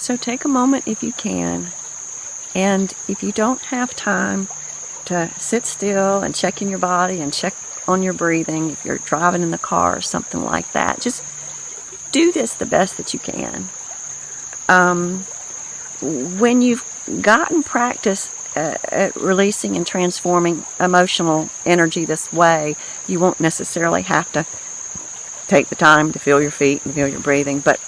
So take a moment if you can, and if you don't have time to sit still and check in your body and check on your breathing, if you're driving in the car or something like that, just do this the best that you can. When you've gotten practice at releasing and transforming emotional energy this way, you won't necessarily have to take the time to feel your feet and feel your breathing, but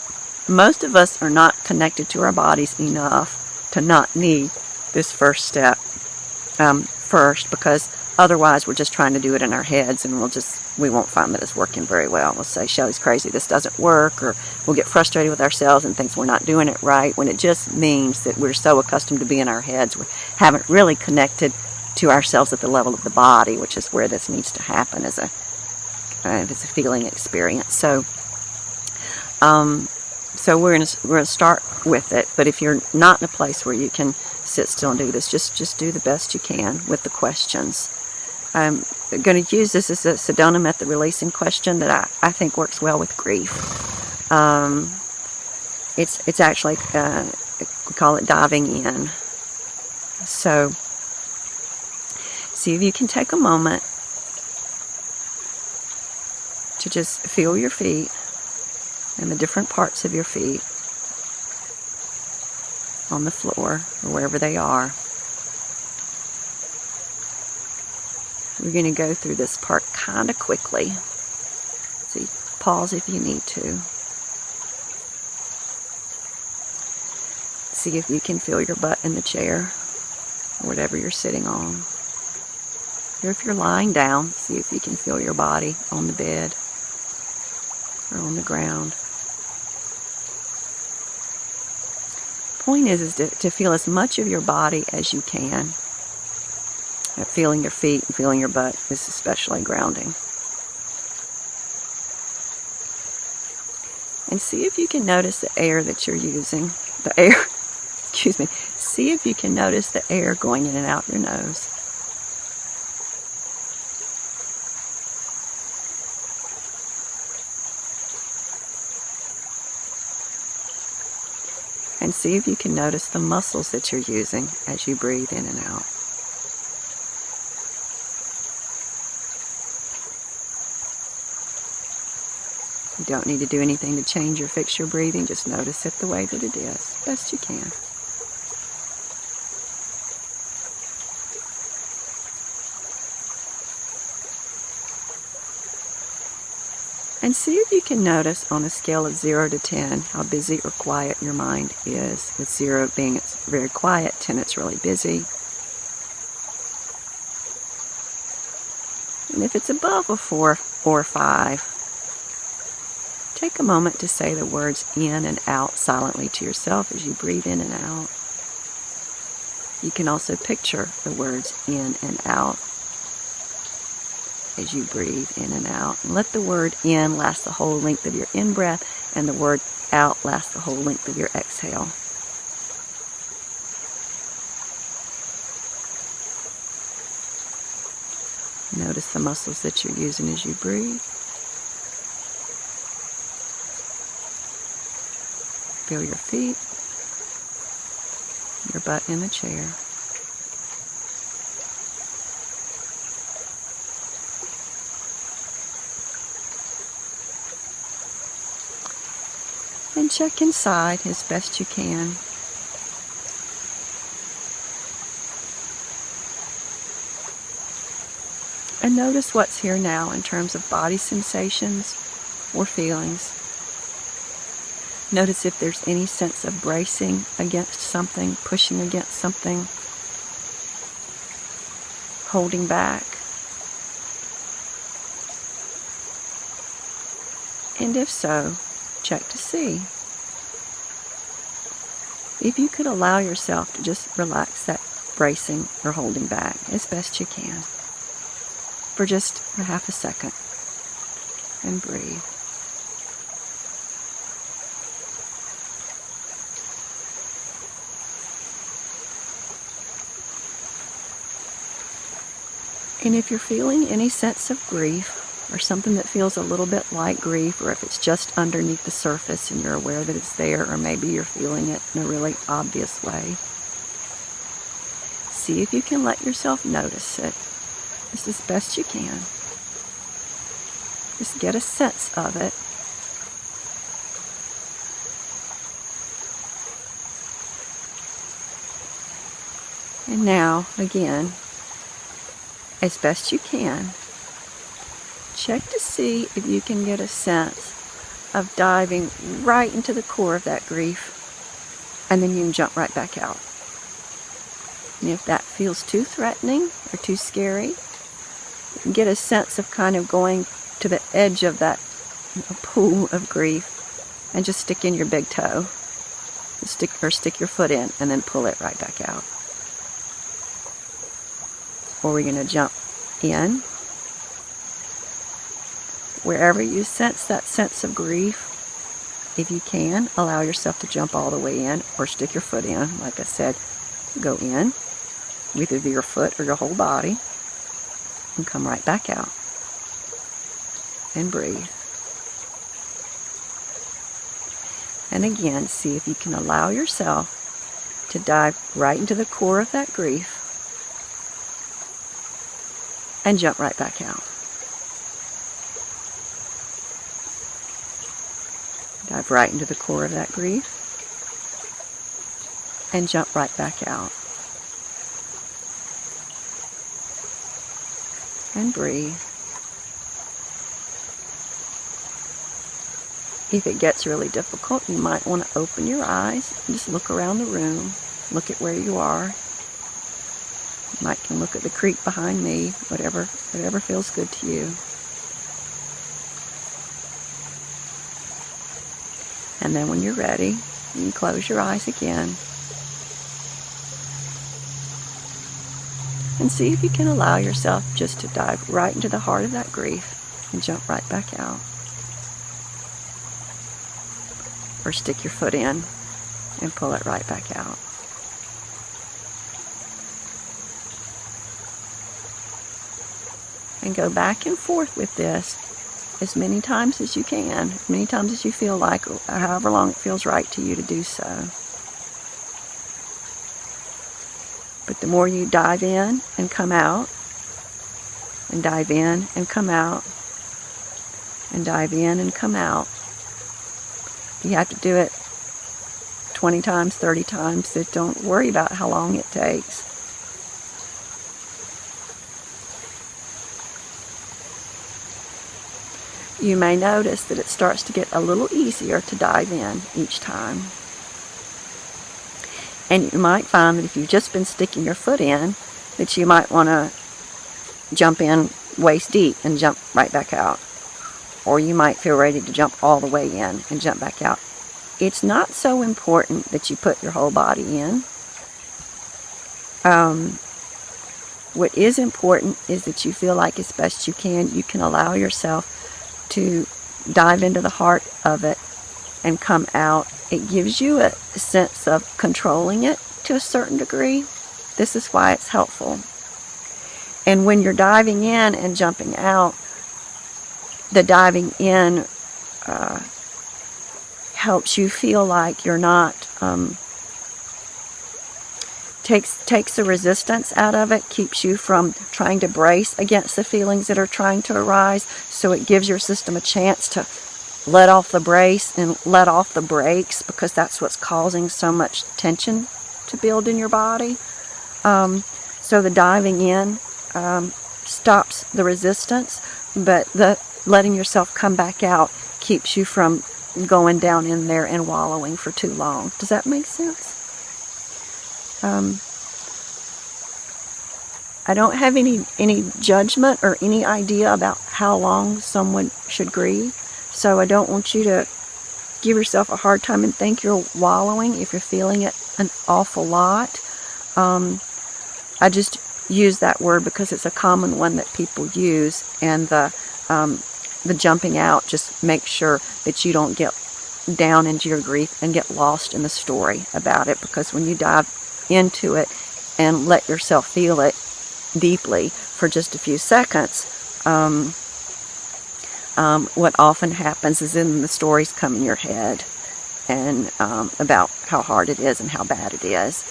most of us are not connected to our bodies enough to not need this first step first, because otherwise we're just trying to do it in our heads, and we won't find that it's working very well. We'll say, Shelly's crazy, this doesn't work, or we'll get frustrated with ourselves and think we're not doing it right, when it just means that we're so accustomed to being in our heads, we haven't really connected to ourselves at the level of the body, which is where this needs to happen as a feeling experience. So we're going to start with it, but if you're not in a place where you can sit still and do this, just do the best you can with the questions. I'm going to use this as a Sedona method releasing question that I think works well with grief. It's actually, we call it diving in. So see if you can take a moment to just feel your feet and the different parts of your feet on the floor or wherever they are. We're going to go through this part kind of quickly. See, pause if you need to. See if you can feel your butt in the chair or whatever you're sitting on. Or if you're lying down, see if you can feel your body on the bed or on the ground. Point is to feel as much of your body as you can. Feeling your feet and feeling your butt is especially grounding. And see if you can notice the air that you're using. See if you can notice the air going in and out your nose. And see if you can notice the muscles that you're using as you breathe in and out. You don't need to do anything to change or fix your breathing. Just notice it the way that it is, best you can. And see if you can notice on a scale of 0 to 10 how busy or quiet your mind is. With 0 being it's very quiet, 10 it's really busy. And if it's above a 4 or 5, take a moment to say the words in and out silently to yourself as you breathe in and out. You can also picture the words in and out as you breathe in and out. And let the word in last the whole length of your in-breath, and the word out last the whole length of your exhale. Notice the muscles that you're using as you breathe. Feel your feet, your butt in the chair. And check inside as best you can. And notice what's here now in terms of body sensations or feelings. Notice if there's any sense of bracing against something, pushing against something, holding back. And if so, check to see if you could allow yourself to just relax that bracing or holding back as best you can for just a half a second, and breathe. And if you're feeling any sense of grief or something that feels a little bit like grief, or if it's just underneath the surface and you're aware that it's there, or maybe you're feeling it in a really obvious way. See if you can let yourself notice it just as best you can. Just get a sense of it. And now, again, as best you can, check to see if you can get a sense of diving right into the core of that grief, and then you can jump right back out. And if that feels too threatening or too scary, you can get a sense of kind of going to the edge of that pool of grief and just stick in your big toe. Stick your foot in and then pull it right back out. Or we're going to jump in. Wherever you sense that sense of grief, if you can, allow yourself to jump all the way in or stick your foot in. Like I said, go in with either your foot or your whole body and come right back out. And breathe. And again, see if you can allow yourself to dive right into the core of that grief and jump right back out. Dive right into the core of that grief and jump right back out. And breathe. If it gets really difficult, you might want to open your eyes and just look around the room. Look at where you are. You might can look at the creek behind me, whatever feels good to you. And then when you're ready, you can close your eyes again. And see if you can allow yourself just to dive right into the heart of that grief and jump right back out. Or stick your foot in and pull it right back out. And go back and forth with this as many times as you can, as many times as you feel like, or however long it feels right to you to do so. But the more you dive in and come out, and dive in and come out, and dive in and come out, you have to do it 20 times, 30 times, so don't worry about how long it takes. You may notice that it starts to get a little easier to dive in each time. And you might find that if you've just been sticking your foot in, that you might want to jump in waist deep and jump right back out. Or you might feel ready to jump all the way in and jump back out. It's not so important that you put your whole body in. What is important is that you feel like as best you can allow yourself to dive into the heart of it and come out. It gives you a sense of controlling it to a certain degree. This is why it's helpful. And when you're diving in and jumping out, the diving in helps you feel like you're not, takes the resistance out of it, keeps you from trying to brace against the feelings that are trying to arise, so it gives your system a chance to let off the brace and let off the brakes, because that's what's causing so much tension to build in your body. So the diving in stops the resistance, but the letting yourself come back out keeps you from going down in there and wallowing for too long. Does that make sense? I don't have any judgment or any idea about how long someone should grieve, so I don't want you to give yourself a hard time and think you're wallowing if you're feeling it an awful lot. I just use that word because it's a common one that people use, and the jumping out just makes sure that you don't get down into your grief and get lost in the story about it, because when you dive into it and let yourself feel it deeply for just a few seconds, what often happens is then the stories come in your head and about how hard it is and how bad it is.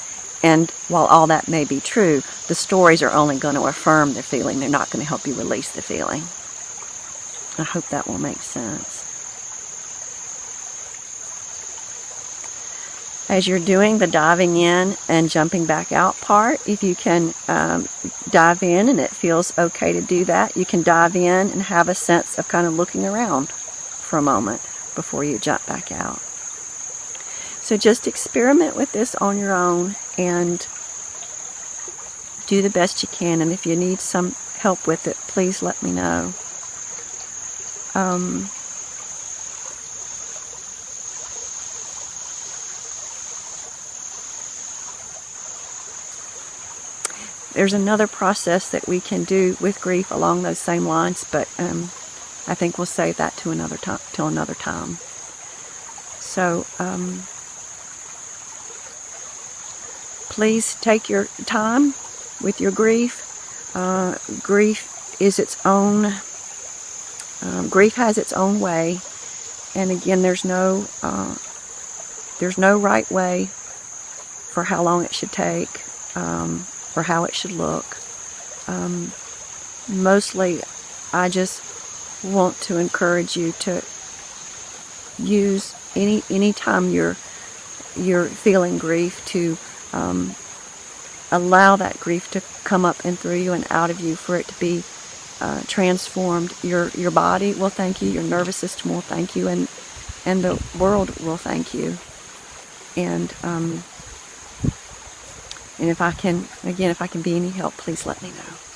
And while all that may be true, the stories are only going to affirm the feeling. They're not going to help you release the feeling. I hope that will make sense. As you're doing the diving in and jumping back out part, if you can dive in and it feels okay to do that, you can dive in and have a sense of kind of looking around for a moment before you jump back out. So just experiment with this on your own and do the best you can. And if you need some help with it, please let me know. There's another process that we can do with grief along those same lines, but I think we'll save that to another time, till another time. So please take your time with your grief. Grief is its own. Grief has its own way, and again, there's no right way for how long it should take. Or how it should look. Mostly, I just want to encourage you to use any time you're feeling grief to allow that grief to come up and through you and out of you, for it to be transformed. Your body will thank you, your nervous system will thank you, and the world will thank you. And if I can be any help, please let me know.